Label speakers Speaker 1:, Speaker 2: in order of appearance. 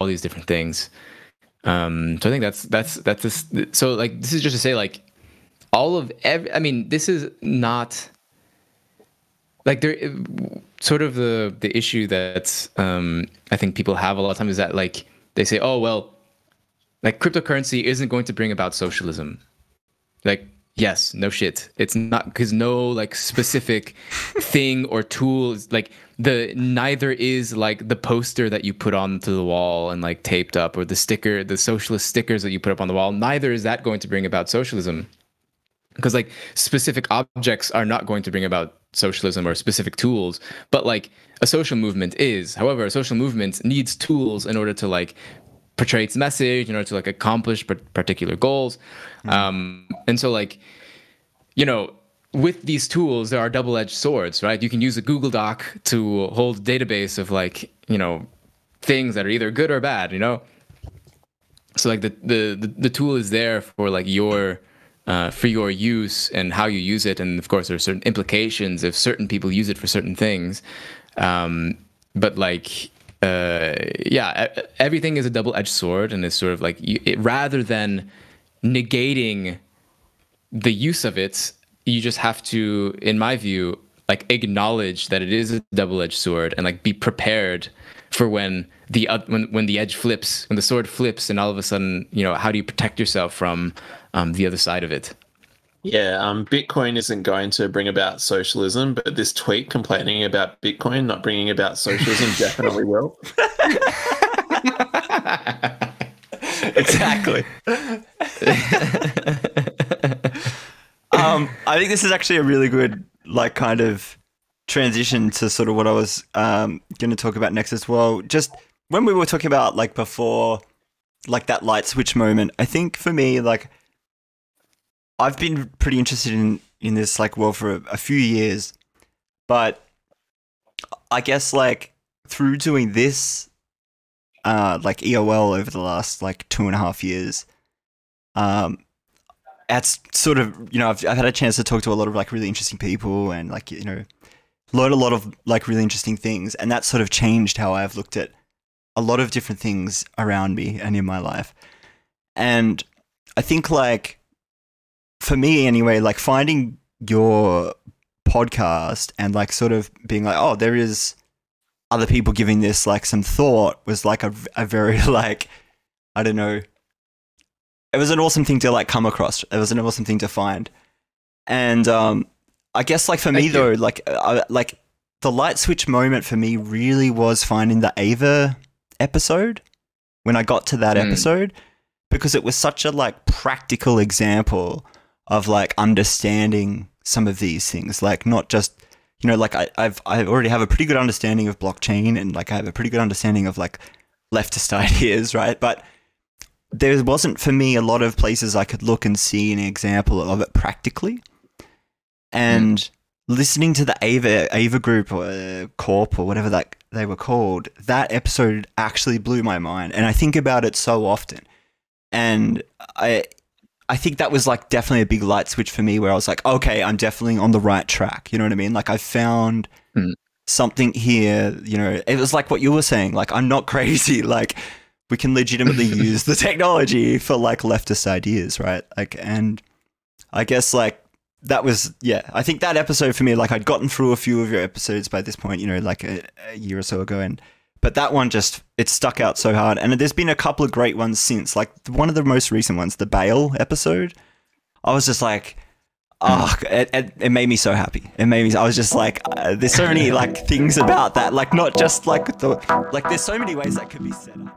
Speaker 1: these different things. So I think that's this. So like this is just to say like I mean, this is not like there sort of the issue that I think people have a lot of times is that like they say, oh well, like cryptocurrency isn't going to bring about socialism. Like, yes, no shit. It's not, because no like specific thing or tool, like neither is like the poster that you put onto the wall and like taped up, or the socialist stickers that you put up on the wall. Neither is that going to bring about socialism, because like specific objects are not going to bring about socialism, or specific tools. But like a social movement is. However, a social movement needs tools in order to like portray its message, in order to like accomplish particular goals. And so like, you know, with these tools, there are double-edged swords, right? You can use a Google Doc to hold a database of like, you know, things that are either good or bad, you know? So like the tool is there for like for your use and how you use it. And of course there are certain implications if certain people use it for certain things. But like, yeah, everything is a double-edged sword, and it's sort of like rather than negating the use of it, you just have to, in my view, like acknowledge that it is a double-edged sword, and like be prepared for when the edge flips, when the sword flips, and all of a sudden, you know, how do you protect yourself from the other side of it?
Speaker 2: Yeah, Bitcoin isn't going to bring about socialism, but this tweet complaining about Bitcoin not bringing about socialism definitely will.
Speaker 3: Exactly. I think this is actually a really good, like, kind of transition to sort of what I was going to talk about next as well. Just when we were talking about, like, before, like, that light switch moment, I think for me, like, I've been pretty interested in this, like, world for a few years, but I guess, like, through doing this, like, EOL over the last, like, 2.5 years, it's sort of, you know, I've had a chance to talk to a lot of like really interesting people, and like, you know, learn a lot of like really interesting things, and that sort of changed how I've looked at a lot of different things around me and in my life. And I think, like, for me anyway, like finding your podcast and like sort of being like, oh, there is other people giving this like some thought, was like a very like, I don't know, it was an awesome thing to like come across. It was an awesome thing to find. And I guess like for me though, like the light switch moment for me really was finding the Ava episode, when I got to that episode, because it was such a like practical example of like understanding some of these things, like not just, you know, like I already have a pretty good understanding of blockchain, and like I have a pretty good understanding of like leftist ideas, right? But there wasn't for me a lot of places I could look and see an example of it practically. And listening to the Ava group or Corp or whatever that they were called, that episode actually blew my mind, and I think about it so often. And I think that was like definitely a big light switch for me, where I was like, okay, I'm definitely on the right track. You know what I mean? Like I found something here, you know, it was like what you were saying, like I'm not crazy, like we can legitimately use the technology for like leftist ideas, right? Like, and I guess like that was, yeah, I think that episode for me, like I'd gotten through a few of your episodes by this point, you know, like a year or so ago, but that one just, it stuck out so hard. And there's been a couple of great ones since, like one of the most recent ones, the Bale episode. I was just like, oh, it made me so happy. It made me, I was just like, there's so many like things about that, like not just like like there's so many ways that could be set up.